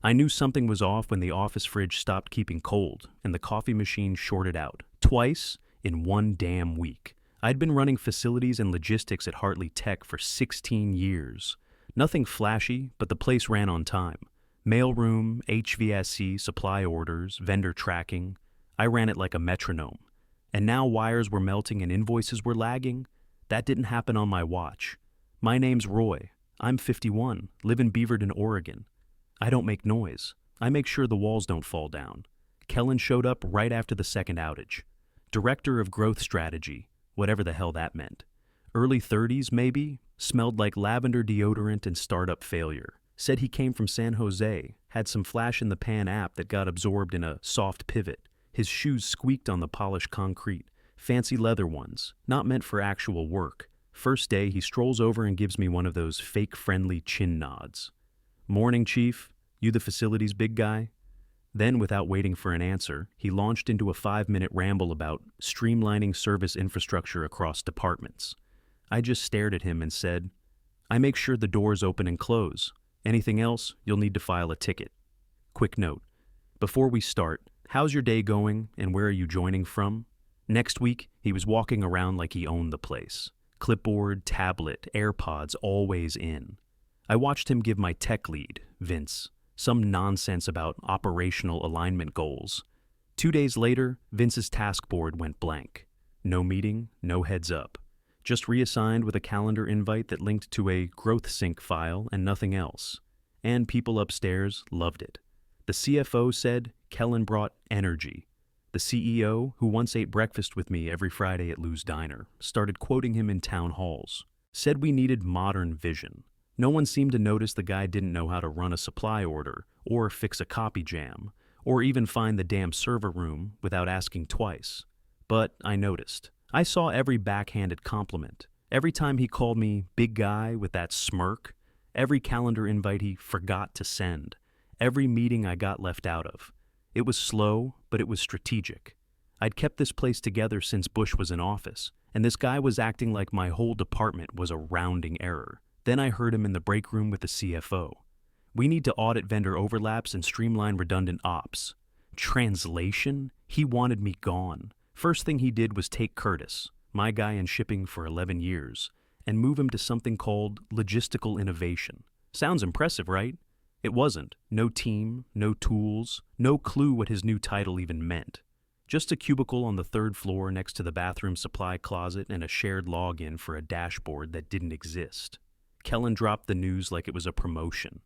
I knew something was off when the office fridge stopped keeping cold and the coffee machine shorted out. Twice in one damn week. I'd been running facilities and logistics at Hartley Tech for 16 years. Nothing flashy, but the place ran on time. Mailroom, HVAC, supply orders, vendor tracking. I ran it like a metronome. And now wires were melting and invoices were lagging? That didn't happen on my watch. My name's Roy. I'm 51, live in Beaverton, Oregon. I don't make noise. I make sure the walls don't fall down. Kellen showed up right after the second outage. Director of Growth Strategy, whatever the hell that meant. Early 30s, maybe? Smelled like lavender deodorant and startup failure. Said he came from San Jose, had some flash-in-the-pan app that got absorbed in a soft pivot. His shoes squeaked on the polished concrete. Fancy leather ones, not meant for actual work. First day, he strolls over and gives me one of those fake-friendly chin nods. "Morning, Chief. You the facilities big guy?" Then, without waiting for an answer, he launched into a 5-minute ramble about streamlining service infrastructure across departments. I just stared at him and said, "I make sure the doors open and close. Anything else, you'll need to file a ticket." Quick note. Before we start, how's your day going and where are you joining from? Next week, he was walking around like he owned the place. Clipboard, tablet, AirPods always in. I watched him give my tech lead, Vince, some nonsense about operational alignment goals. 2 days later, Vince's task board went blank. No meeting, no heads up. Just reassigned with a calendar invite that linked to a growth sync file and nothing else. And people upstairs loved it. The CFO said Kellen brought energy. The CEO, who once ate breakfast with me every Friday at Lou's Diner, started quoting him in town halls. Said we needed modern vision. No one seemed to notice the guy didn't know how to run a supply order, or fix a copy jam, or even find the damn server room without asking twice. But I noticed. I saw every backhanded compliment. Every time he called me big guy with that smirk. Every calendar invite he forgot to send. Every meeting I got left out of. It was slow, but it was strategic. I'd kept this place together since Bush was in office, and this guy was acting like my whole department was a rounding error. Then I heard him in the break room with the CFO. "We need to audit vendor overlaps and streamline redundant ops." Translation? He wanted me gone. First thing he did was take Curtis, my guy in shipping for 11 years, and move him to something called logistical innovation. Sounds impressive, right? It wasn't. No team, no tools, no clue what his new title even meant. Just a cubicle on the 3rd floor next to the bathroom supply closet and a shared login for a dashboard that didn't exist. Kellen dropped the news like it was a promotion.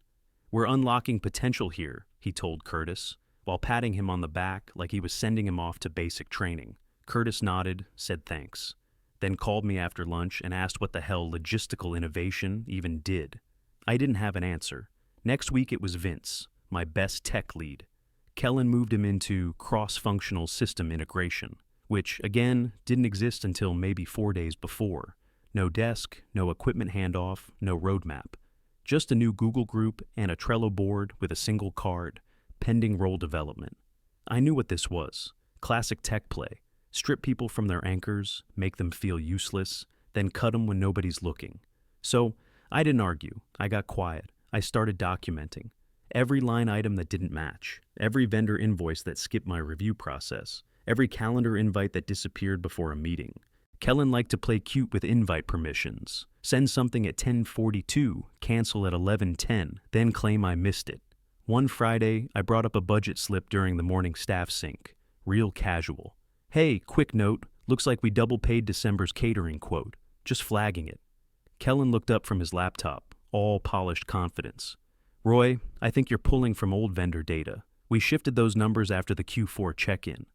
"We're unlocking potential here," he told Curtis, while patting him on the back like he was sending him off to basic training. Curtis nodded, said thanks, then called me after lunch and asked what the hell logistical innovation even did. I didn't have an answer. Next week it was Vince, my best tech lead. Kellen moved him into cross-functional system integration, which, again, didn't exist until maybe 4 days before. No desk, no equipment handoff, no roadmap. Just a new Google group and a Trello board with a single card, pending role development. I knew what this was. Classic tech play. Strip people from their anchors, make them feel useless, then cut them when nobody's looking. So I didn't argue. I got quiet. I started documenting. Every line item that didn't match. Every vendor invoice that skipped my review process. Every calendar invite that disappeared before a meeting. Kellen liked to play cute with invite permissions. Send something at 10:42, cancel at 11:10, then claim I missed it. One Friday, I brought up a budget slip during the morning staff sync. Real casual. "Hey, quick note, looks like we double paid December's catering quote. Just flagging it." Kellen looked up from his laptop, all polished confidence. "Roy, I think you're pulling from old vendor data. We shifted those numbers after the Q4 check-in."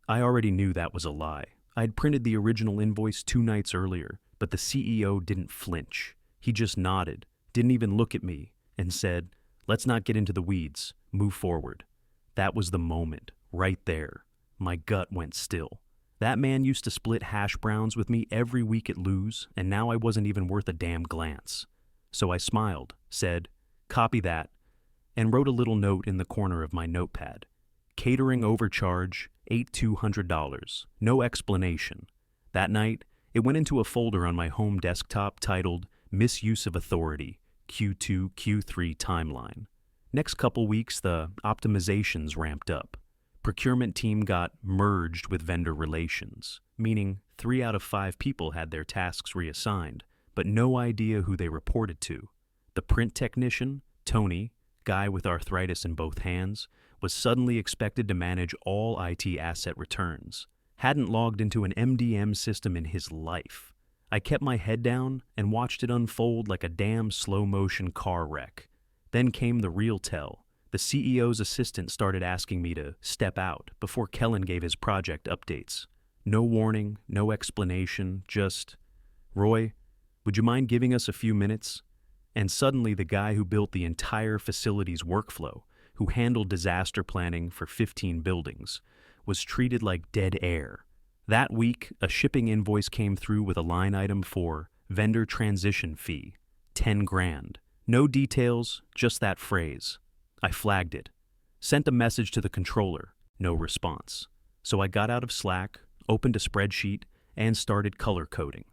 I already knew that was a lie. I'd printed the original invoice 2 nights earlier, but the CEO didn't flinch. He just nodded, didn't even look at me, and said, "Let's not get into the weeds. Move forward." That was the moment, right there. My gut went still. That man used to split hash browns with me every week at Lou's, and now I wasn't even worth a damn glance. So I smiled, said, "Copy that," and wrote a little note in the corner of my notepad. Catering overcharge, $8,200. No explanation. That night, it went into a folder on my home desktop titled Misuse of Authority, Q2, Q3 Timeline. Next couple weeks, the optimizations ramped up. Procurement team got merged with vendor relations, meaning 3 out of 5 people had their tasks reassigned, but no idea who they reported to. The print technician, Tony, guy with arthritis in both hands, was suddenly expected to manage all IT asset returns. Hadn't logged into an MDM system in his life. I kept my head down and watched it unfold like a damn slow-motion car wreck. Then came the real tell. The CEO's assistant started asking me to step out before Kellen gave his project updates. No warning, no explanation, just, "Roy, would you mind giving us a few minutes?" And suddenly the guy who built the entire facility's workflow, who handled disaster planning for 15 buildings, was treated like dead air. That week, a shipping invoice came through with a line item for vendor transition fee, 10 grand. No details, just that phrase. I flagged it. Sent a message to the controller, no response. So I got out of Slack, opened a spreadsheet, and started color coding.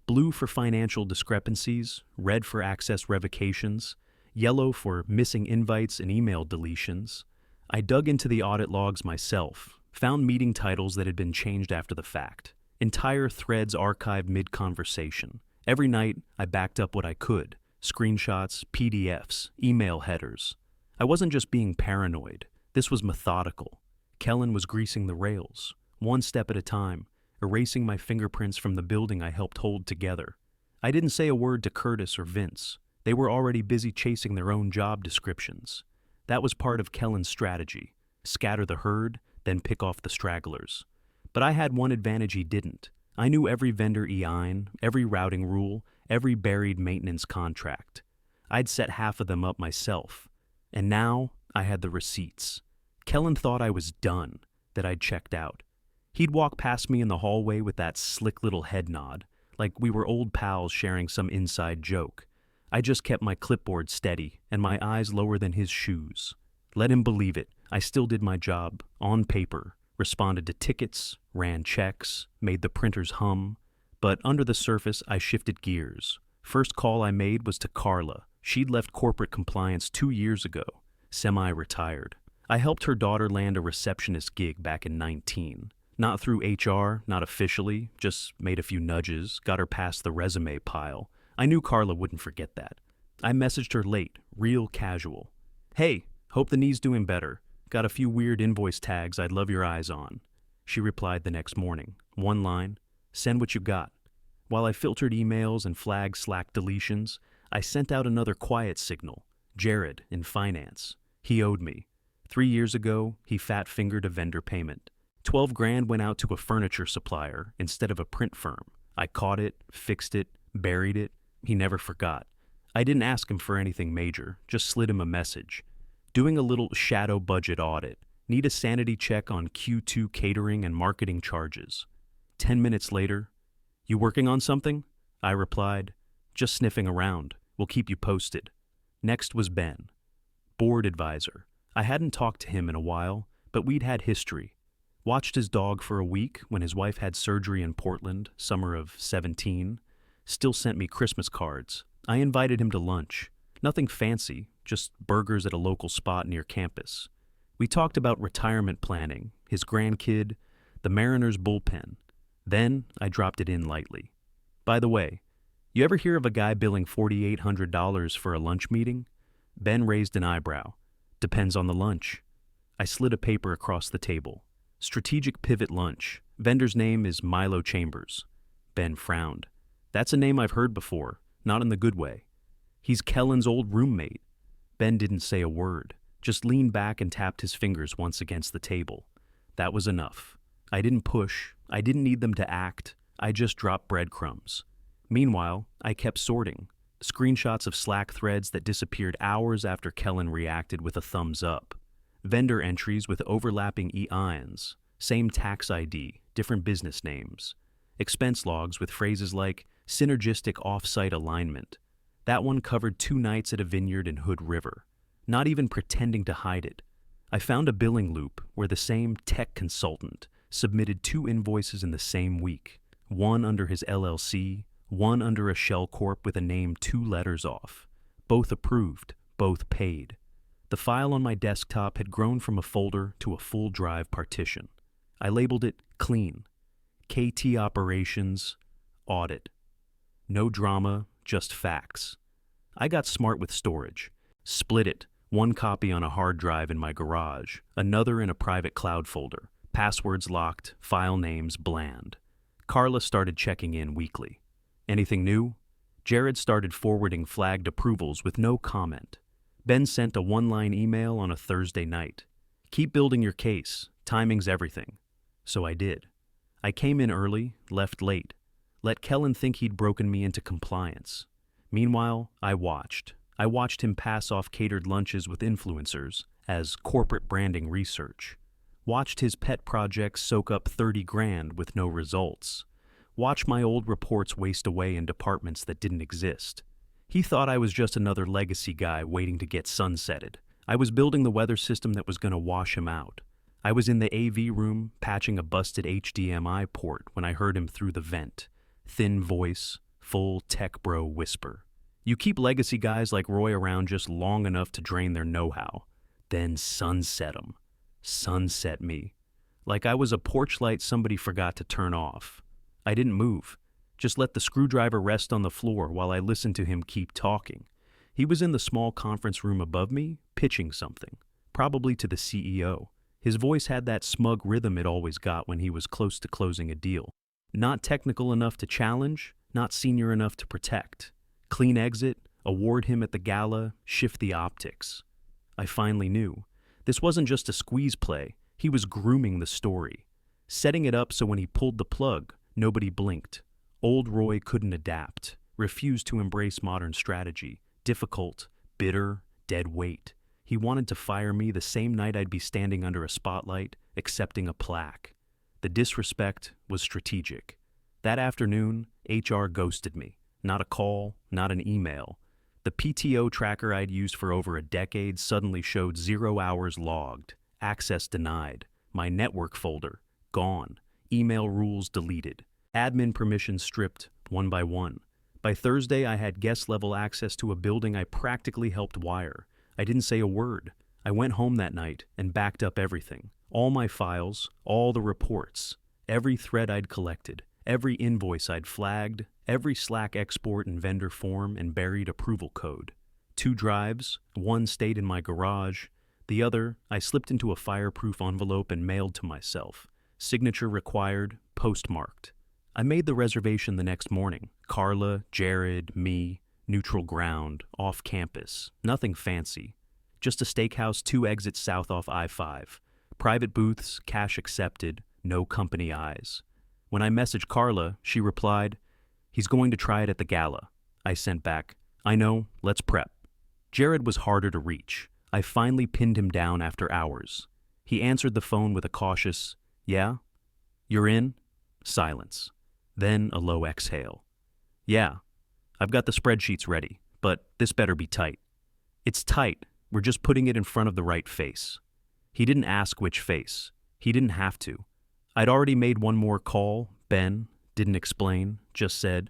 Blue for financial discrepancies, red for access revocations, yellow for missing invites and email deletions. I dug into the audit logs myself, found meeting titles that had been changed after the fact, entire threads archived mid-conversation. Every night, I backed up what I could, screenshots, PDFs, email headers. I wasn't just being paranoid. This was methodical. Kellen was greasing the rails, one step at a time, erasing my fingerprints from the building I helped hold together. I didn't say a word to Curtis or Vince. They were already busy chasing their own job descriptions. That was part of Kellen's strategy. Scatter the herd, then pick off the stragglers. But I had one advantage he didn't. I knew every vendor EIN, every routing rule, every buried maintenance contract. I'd set half of them up myself. And now I had the receipts. Kellen thought I was done, that I'd checked out. He'd walk past me in the hallway with that slick little head nod, like we were old pals sharing some inside joke. I just kept my clipboard steady and my eyes lower than his shoes. Let him believe it, I still did my job, on paper, responded to tickets, ran checks, made the printers hum. But under the surface, I shifted gears. First call I made was to Carla. She'd left corporate compliance 2 years ago, semi-retired. I helped her daughter land a receptionist gig back in 19. Not through HR, not officially, just made a few nudges, got her past the resume pile. I knew Carla wouldn't forget that. I messaged her late, real casual. "Hey, hope the knee's doing better. Got a few weird invoice tags I'd love your eyes on." She replied the next morning. One line, "Send what you got." While I filtered emails and flagged Slack deletions, I sent out another quiet signal. Jared, in finance. He owed me. 3 years ago, he fat-fingered a vendor payment. 12 grand went out to a furniture supplier instead of a print firm. I caught it, fixed it, buried it. He never forgot. I didn't ask him for anything major, just slid him a message. Doing a little shadow budget audit. Need a sanity check on Q2 catering and marketing charges. 10 minutes later, "You working on something?" I replied, "Just sniffing around. We'll keep you posted." Next was Ben, board advisor. I hadn't talked to him in a while, but we'd had history. Watched his dog for a week when his wife had surgery in Portland, summer of 17. Still sent me Christmas cards. I invited him to lunch. Nothing fancy, just burgers at a local spot near campus. We talked about retirement planning, his grandkid, the Mariners bullpen. Then I dropped it in lightly. "By the way, you ever hear of a guy billing $4,800 for a lunch meeting?" Ben raised an eyebrow. "Depends on the lunch." I slid a paper across the table. "Strategic Pivot Lunch. Vendor's name is Milo Chambers." Ben frowned. "That's a name I've heard before, not in the good way." "He's Kellen's old roommate." Ben didn't say a word, just leaned back and tapped his fingers once against the table. That was enough. I didn't push. I didn't need them to act. I just dropped breadcrumbs. Meanwhile, I kept sorting. Screenshots of Slack threads that disappeared hours after Kellen reacted with a thumbs up. Vendor entries with overlapping EINs. Same tax ID, different business names. Expense logs with phrases like synergistic off-site alignment. That one covered 2 nights at a vineyard in Hood River. Not even pretending to hide it. I found a billing loop where the same tech consultant submitted 2 invoices in the same week. One under his LLC, one under a shell corp with a name 2 letters off. Both approved, both paid. The file on my desktop had grown from a folder to a full drive partition. I labeled it Clean. KT Operations Audit. No drama, just facts. I got smart with storage. Split it, one copy on a hard drive in my garage, another in a private cloud folder. Passwords locked, file names bland. Carla started checking in weekly. Anything new? Jared started forwarding flagged approvals with no comment. Ben sent a one-line email on a Thursday night. Keep building your case. Timing's everything. So I did. I came in early, left late. Let Kellen think he'd broken me into compliance. Meanwhile, I watched. I watched him pass off catered lunches with influencers as corporate branding research. Watched his pet projects soak up 30 grand with no results. Watched my old reports waste away in departments that didn't exist. He thought I was just another legacy guy waiting to get sunsetted. I was building the weather system that was going to wash him out. I was in the AV room patching a busted HDMI port when I heard him through the vent. Thin voice, full tech bro whisper. You keep legacy guys like Roy around just long enough to drain their know-how. Then sunset 'em. Sunset me. Like I was a porch light somebody forgot to turn off. I didn't move. Just let the screwdriver rest on the floor while I listened to him keep talking. He was in the small conference room above me, pitching something. Probably to the CEO. His voice had that smug rhythm it always got when he was close to closing a deal. Not technical enough to challenge, not senior enough to protect. Clean exit, award him at the Gala, shift the optics. I finally knew. This wasn't just a squeeze play, he was grooming the story. Setting it up so when he pulled the plug, nobody blinked. Old Roy couldn't adapt, refused to embrace modern strategy. Difficult, bitter, dead weight. He wanted to fire me the same night I'd be standing under a spotlight, accepting a plaque. The disrespect was strategic. That afternoon, HR ghosted me. Not a call, not an email. The PTO tracker I'd used for over a decade suddenly showed 0 hours logged, access denied, my network folder, gone, email rules deleted, admin permissions stripped one by one. By Thursday, I had guest-level access to a building I practically helped wire. I didn't say a word. I went home that night and backed up everything. All my files, all the reports, every thread I'd collected, every invoice I'd flagged, every Slack export and vendor form and buried approval code. 2 drives, one stayed in my garage, the other I slipped into a fireproof envelope and mailed to myself. Signature required, postmarked. I made the reservation the next morning. Carla, Jared, me, neutral ground, off campus, nothing fancy. Just a steakhouse 2 exits south off I-5. Private booths, cash accepted, no company eyes. When I messaged Carla, she replied, "He's going to try it at the Gala." I sent back, "I know, let's prep." Jared was harder to reach. I finally pinned him down after hours. He answered the phone with a cautious, "Yeah? You're in?" Silence. Then a low exhale. "Yeah, I've got the spreadsheets ready, but this better be tight." "It's tight. We're just putting it in front of the right face." He didn't ask which face. He didn't have to. I'd already made one more call. Ben didn't explain, just said,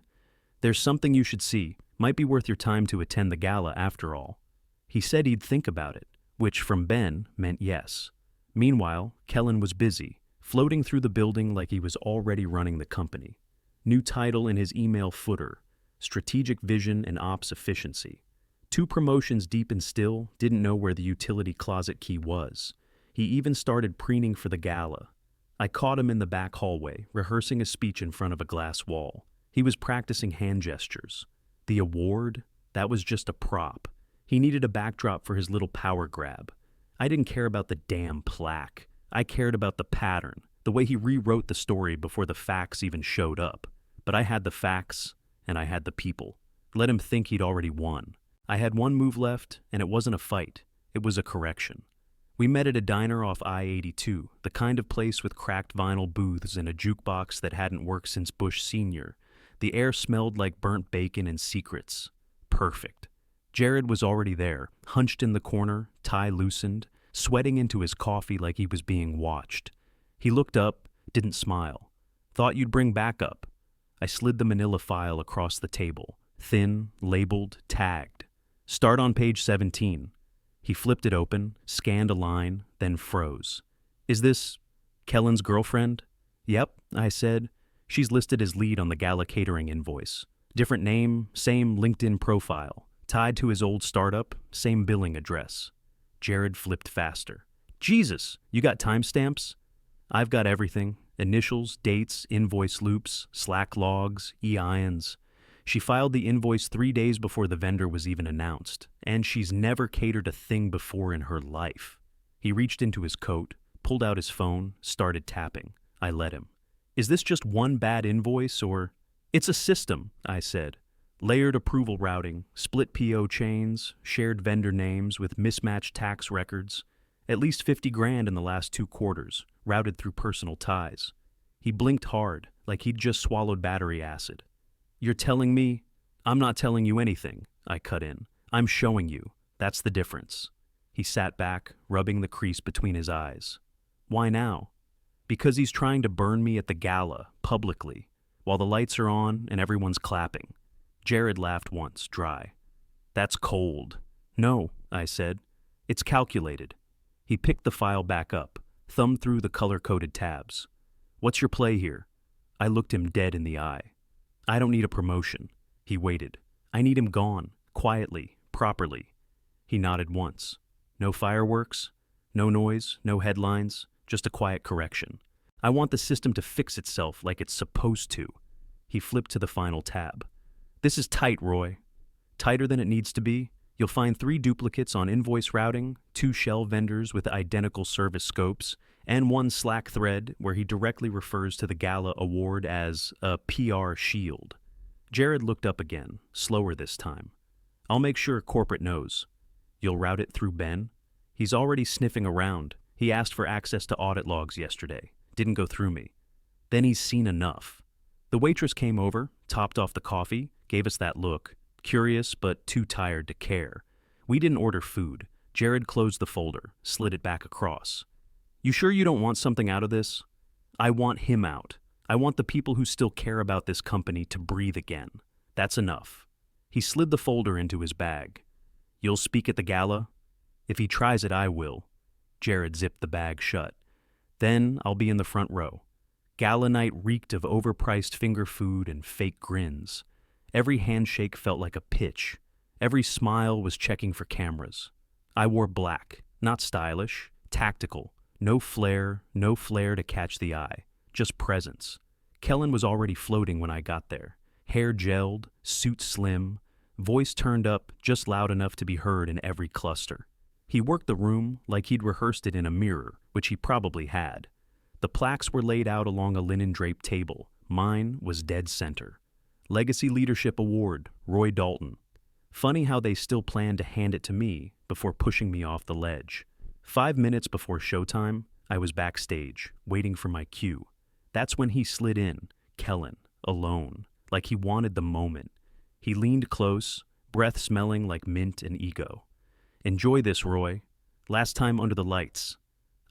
"There's something you should see. Might be worth your time to attend the Gala after all." He said he'd think about it, which from Ben meant yes. Meanwhile, Kellen was busy, floating through the building like he was already running the company. New title in his email footer, Strategic Vision and Ops Efficiency. 2 promotions deep and still, didn't know where the utility closet key was. He even started preening for the Gala. I caught him in the back hallway, rehearsing a speech in front of a glass wall. He was practicing hand gestures. The award? That was just a prop. He needed a backdrop for his little power grab. I didn't care about the damn plaque. I cared about the pattern, the way he rewrote the story before the facts even showed up. But I had the facts, and I had the people. Let him think he'd already won. I had one move left, and it wasn't a fight. It was a correction. We met at a diner off I-82, the kind of place with cracked vinyl booths and a jukebox that hadn't worked since Bush Sr. The air smelled like burnt bacon and secrets. Perfect. Jared was already there, hunched in the corner, tie loosened, sweating into his coffee like he was being watched. He looked up, didn't smile. "Thought you'd bring backup." I slid the manila file across the table, thin, labeled, tagged. "Start on page 17. He flipped it open, scanned a line, then froze. Is this Kellen's girlfriend? Yep, I said. She's listed as lead on the Gala catering invoice. Different name, same LinkedIn profile. Tied to his old startup, same billing address. Jared flipped faster. Jesus, you got timestamps? I've got everything. Initials, dates, invoice loops, Slack logs, EINs. She filed the invoice 3 days before the vendor was even announced, and she's never catered a thing before in her life. He reached into his coat, pulled out his phone, started tapping. I let him. Is this just one bad invoice, or? It's a system, I said. Layered approval routing, split PO chains, shared vendor names with mismatched tax records. At least 50 grand in the last 2 quarters, routed through personal ties. He blinked hard, like he'd just swallowed battery acid. You're telling me? I'm not telling you anything, I cut in. I'm showing you. That's the difference. He sat back, rubbing the crease between his eyes. Why now? Because he's trying to burn me at the gala, publicly, while the lights are on and everyone's clapping. Jared laughed once, dry. That's cold. No, I said. It's calculated. He picked the file back up, thumbed through the color-coded tabs. What's your play here? I looked him dead in the eye. I don't need a promotion. He waited. I need him gone, quietly, properly. He nodded once. No fireworks, no noise, no headlines, just a quiet correction. I want the system to fix itself like it's supposed to. He flipped to the final tab. This is tight, Roy. Tighter than it needs to be. You'll find 3 duplicates on invoice routing, 2 shell vendors with identical service scopes, and 1 Slack thread where he directly refers to the Gala award as a PR shield. Jared looked up again, slower this time. I'll make sure corporate knows. You'll route it through Ben? He's already sniffing around. He asked for access to audit logs yesterday. Didn't go through me. Then he's seen enough. The waitress came over, topped off the coffee, gave us that look. Curious, but too tired to care. We didn't order food. Jared closed the folder, slid it back across. You sure you don't want something out of this? I want him out. I want the people who still care about this company to breathe again. That's enough. He slid the folder into his bag. You'll speak at the gala? If he tries it, I will. Jared zipped the bag shut. Then I'll be in the front row. Gala night reeked of overpriced finger food and fake grins. Every handshake felt like a pitch. Every smile was checking for cameras. I wore black, not stylish, tactical. No flair to catch the eye. Just presence. Kellen was already floating when I got there. Hair gelled, suit slim, voice turned up just loud enough to be heard in every cluster. He worked the room like he'd rehearsed it in a mirror, which he probably had. The plaques were laid out along a linen-draped table. Mine was dead center. Legacy Leadership Award, Roy Dalton. Funny how they still planned to hand it to me before pushing me off the ledge. 5 minutes before showtime, I was backstage, waiting for my cue. That's when he slid in, Kellen, alone, like he wanted the moment. He leaned close, breath smelling like mint and ego. Enjoy this, Roy. Last time under the lights.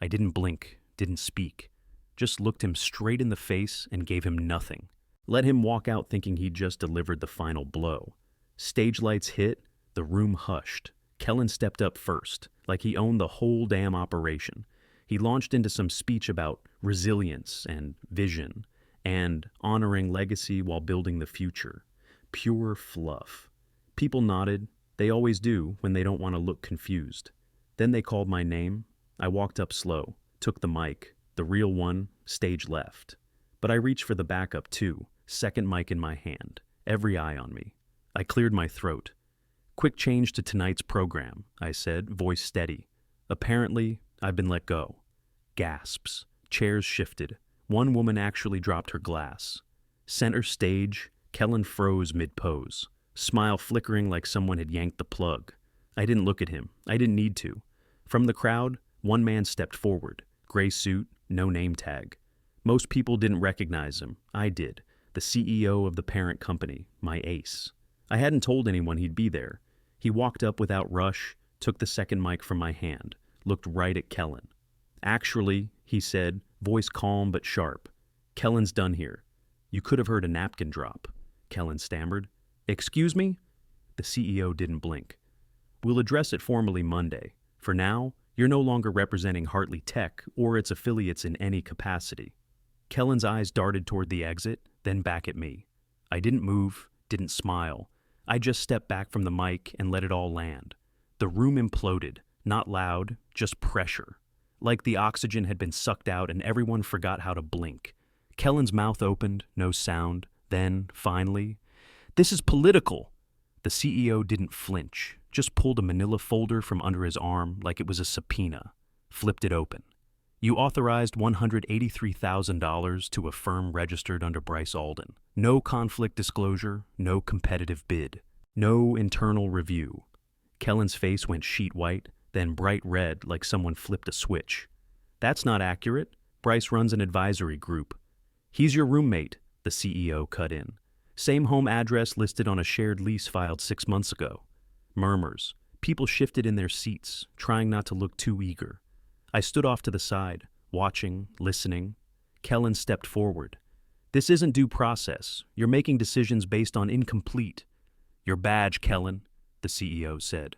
I didn't blink, didn't speak. Just looked him straight in the face and gave him nothing. Let him walk out thinking he'd just delivered the final blow. Stage lights hit, the room hushed. Kellen stepped up first, like he owned the whole damn operation. He launched into some speech about resilience and vision, and honoring legacy while building the future. Pure fluff. People nodded. They always do when they don't want to look confused. Then they called my name. I walked up slow, took the mic, the real one, stage left. But I reached for the backup too, second mic in my hand, every eye on me. I cleared my throat. Quick change to tonight's program, I said, voice steady. Apparently, I've been let go. Gasps. Chairs shifted. One woman actually dropped her glass. Center stage, Kellen froze mid-pose, smile flickering like someone had yanked the plug. I didn't look at him. I didn't need to. From the crowd, one man stepped forward. Gray suit, no name tag. Most people didn't recognize him. I did. The CEO of the parent company, my ace. I hadn't told anyone he'd be there. He walked up without rush, took the second mic from my hand, looked right at Kellen. Actually, he said, voice calm but sharp. Kellen's done here. You could have heard a napkin drop. Kellen stammered. Excuse me? The CEO didn't blink. We'll address it formally Monday. For now, you're no longer representing Hartley Tech or its affiliates in any capacity. Kellen's eyes darted toward the exit, then back at me. I didn't move, didn't smile. I just stepped back from the mic and let it all land. The room imploded, not loud, just pressure. Like the oxygen had been sucked out and everyone forgot how to blink. Kellen's mouth opened, no sound. Then, finally, "This is political!" The CEO didn't flinch, just pulled a manila folder from under his arm like it was a subpoena, flipped it open. "You authorized $183,000 to a firm registered under Bryce Alden. No conflict disclosure, no competitive bid, no internal review." Kellen's face went sheet white, then bright red like someone flipped a switch. "That's not accurate. Bryce runs an advisory group." "He's your roommate," the CEO cut in. "Same home address listed on a shared lease filed 6 months ago." Murmurs. People shifted in their seats, trying not to look too eager. I stood off to the side, watching, listening. Kellen stepped forward. "This isn't due process. You're making decisions based on incomplete." "Your badge, Kellen," the CEO said.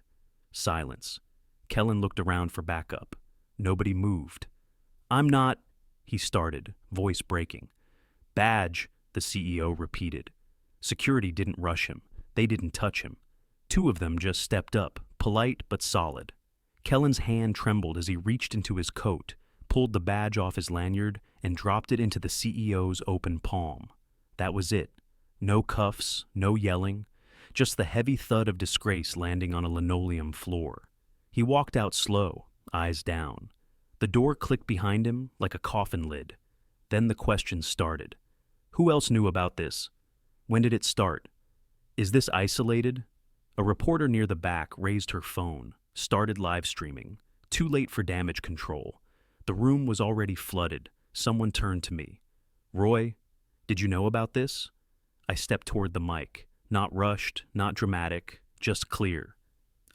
Silence. Kellen looked around for backup. Nobody moved. "I'm not," he started, voice breaking. "Badge," the CEO repeated. Security didn't rush him. They didn't touch him. 2 of them just stepped up, polite but solid. Kellen's hand trembled as he reached into his coat, pulled the badge off his lanyard, and dropped it into the CEO's open palm. That was it. No cuffs, no yelling, just the heavy thud of disgrace landing on a linoleum floor. He walked out slow, eyes down. The door clicked behind him like a coffin lid. Then the questions started. Who else knew about this? When did it start? Is this isolated? A reporter near the back raised her phone, started live streaming. Too late for damage control. The room was already flooded. Someone turned to me. "Roy, did you know about this?" I stepped toward the mic. Not rushed, not dramatic, just clear.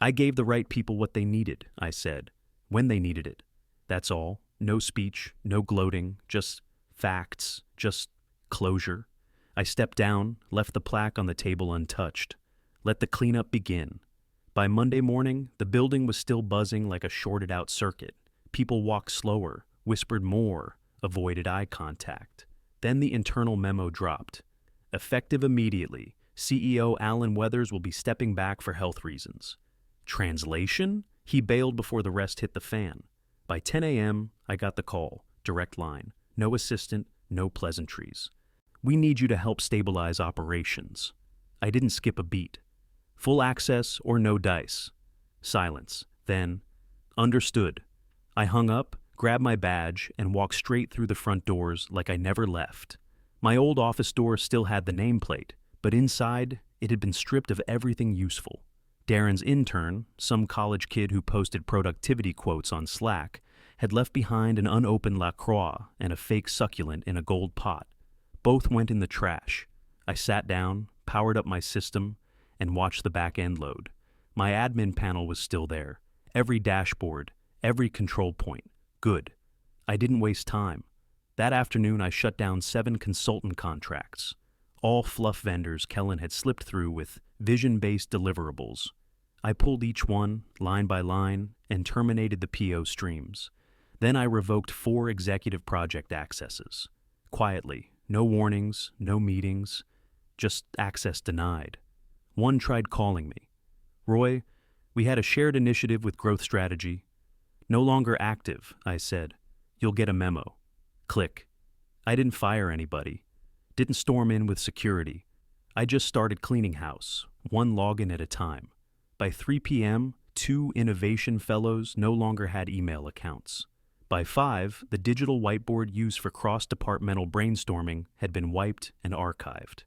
"I gave the right people what they needed," I said, when they needed it. That's all. No speech, no gloating, just facts, just closure. I stepped down, left the plaque on the table untouched. Let the cleanup begin. By Monday morning, the building was still buzzing like a shorted-out circuit. People walked slower, whispered more, avoided eye contact. Then the internal memo dropped. Effective immediately, CEO Alan Weathers will be stepping back for health reasons. Translation? He bailed before the rest hit the fan. By 10 a.m., I got the call, direct line. No assistant, no pleasantries. "We need you to help stabilize operations." I didn't skip a beat. Full access or no dice. Silence. Then, "Understood." I hung up, grabbed my badge, and walked straight through the front doors like I never left. My old office door still had the nameplate, but inside, it had been stripped of everything useful. Darren's intern, some college kid who posted productivity quotes on Slack, had left behind an unopened La Croix and a fake succulent in a gold pot. Both went in the trash. I sat down, powered up my system, and watched the back end load. My admin panel was still there. Every dashboard, every control point. Good. I didn't waste time. That afternoon, I shut down 7 consultant contracts. All fluff vendors Kellen had slipped through with vision-based deliverables. I pulled each one, line by line, and terminated the PO streams. Then I revoked 4 executive project accesses. Quietly, no warnings, no meetings, just access denied. One tried calling me. "Roy, we had a shared initiative with growth strategy." "No longer active," I said. "You'll get a memo." Click. I didn't fire anybody. Didn't storm in with security. I just started cleaning house, one login at a time. By 3 p.m., 2 innovation fellows no longer had email accounts. By 5, the digital whiteboard used for cross-departmental brainstorming had been wiped and archived.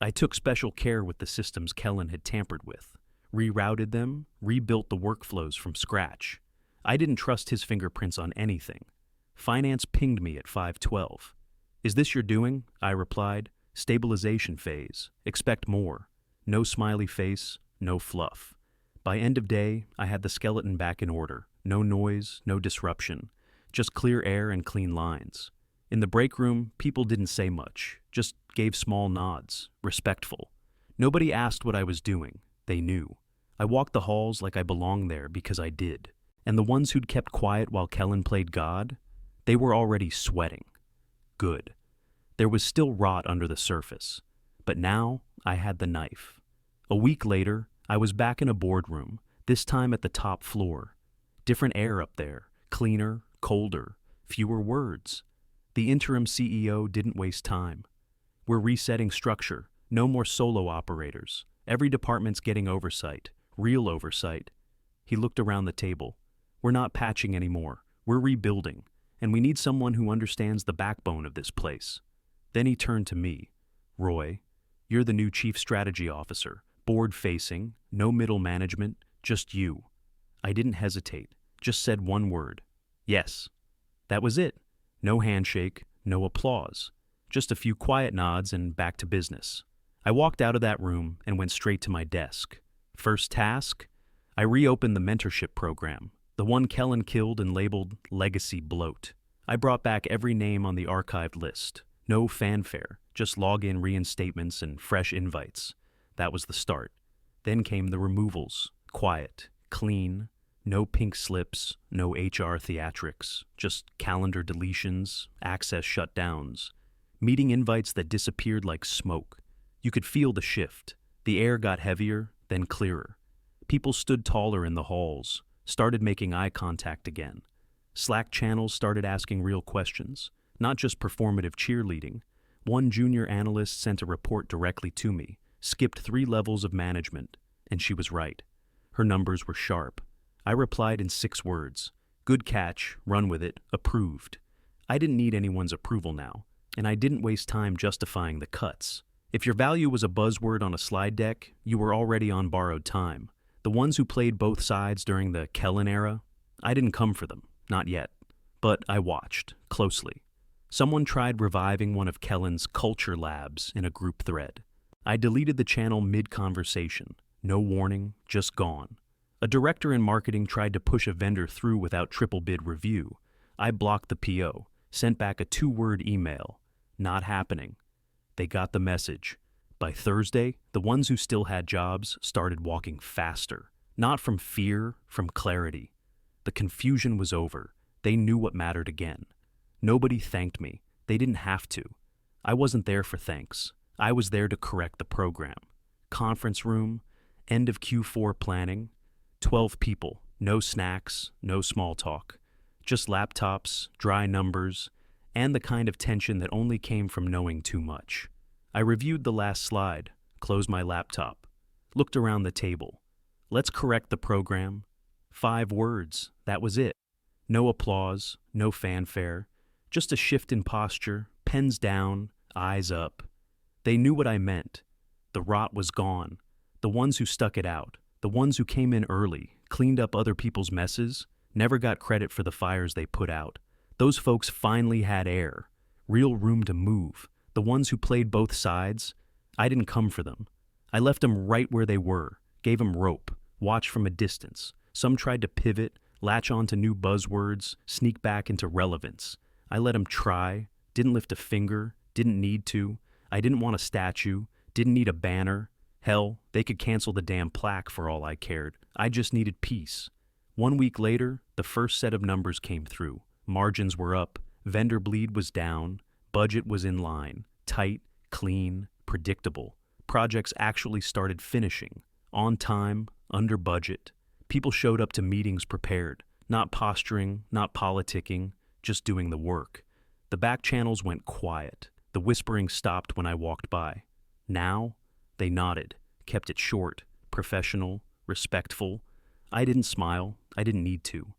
I took special care with the systems Kellen had tampered with, rerouted them, rebuilt the workflows from scratch. I didn't trust his fingerprints on anything. Finance pinged me at 5:12. "Is this your doing?" I replied. "Stabilization phase. Expect more." No smiley face, no fluff. By end of day, I had the skeleton back in order. No noise, no disruption. Just clear air and clean lines. In the break room, people didn't say much, just gave small nods, respectful. Nobody asked what I was doing. They knew. I walked the halls like I belonged there because I did. And the ones who'd kept quiet while Kellen played God, they were already sweating. Good. There was still rot under the surface, but now I had the knife. A week later, I was back in a boardroom, this time at the top floor. Different air up there, cleaner, colder, fewer words. The interim CEO didn't waste time. We're resetting structure, no more solo operators. Every department's getting oversight, real oversight. He looked around the table. We're not patching anymore, we're rebuilding, and we need someone who understands the backbone of this place. Then he turned to me. Roy, you're the new chief strategy officer, board-facing, no middle management, just you. I didn't hesitate, just said one word. Yes. That was it. No handshake, no applause. Just a few quiet nods and back to business. I walked out of that room and went straight to my desk. First task? I reopened the mentorship program, the one Kellen killed and labeled Legacy Bloat. I brought back every name on the archived list. No fanfare, just login reinstatements and fresh invites. That was the start. Then came the removals. Quiet, clean, no pink slips, no HR theatrics, just calendar deletions, access shutdowns, meeting invites that disappeared like smoke. You could feel the shift. The air got heavier, then clearer. People stood taller in the halls, started making eye contact again. Slack channels started asking real questions, not just performative cheerleading. One junior analyst sent a report directly to me, skipped 3 levels of management, and she was right. Her numbers were sharp. I replied in 6 words. Good catch, run with it, approved. I didn't need anyone's approval now, and I didn't waste time justifying the cuts. If your value was a buzzword on a slide deck, you were already on borrowed time. The ones who played both sides during the Kellen era, I didn't come for them, not yet. But I watched, closely. Someone tried reviving one of Kellen's culture labs in a group thread. I deleted the channel mid-conversation. No warning, just gone. A director in marketing tried to push a vendor through without triple bid review. I blocked the PO, sent back a 2-word email. Not happening. They got the message. By Thursday, the ones who still had jobs started walking faster. Not from fear, from clarity. The confusion was over. They knew what mattered again. Nobody thanked me. They didn't have to. I wasn't there for thanks. I was there to correct the program. Conference room, end of Q4 planning, 12 people, no snacks, no small talk. Just laptops, dry numbers, and the kind of tension that only came from knowing too much. I reviewed the last slide, closed my laptop, looked around the table. Let's correct the program. 5 words, that was it. No applause, no fanfare, just a shift in posture, pens down, eyes up. They knew what I meant. The rot was gone. The ones who stuck it out, the ones who came in early, cleaned up other people's messes, never got credit for the fires they put out. Those folks finally had air, real room to move. The ones who played both sides, I didn't come for them. I left them right where they were, gave them rope, watched from a distance. Some tried to pivot, latch on to new buzzwords, sneak back into relevance. I let them try, didn't lift a finger, didn't need to. I didn't want a statue, didn't need a banner. Hell, they could cancel the damn plaque for all I cared. I just needed peace. 1 week later, the first set of numbers came through. Margins were up, vendor bleed was down, budget was in line, tight, clean, predictable. Projects actually started finishing, on time, under budget. People showed up to meetings prepared, not posturing, not politicking, just doing the work. The back channels went quiet. The whispering stopped when I walked by. Now, they nodded, kept it short, professional, respectful. I didn't smile. I didn't need to.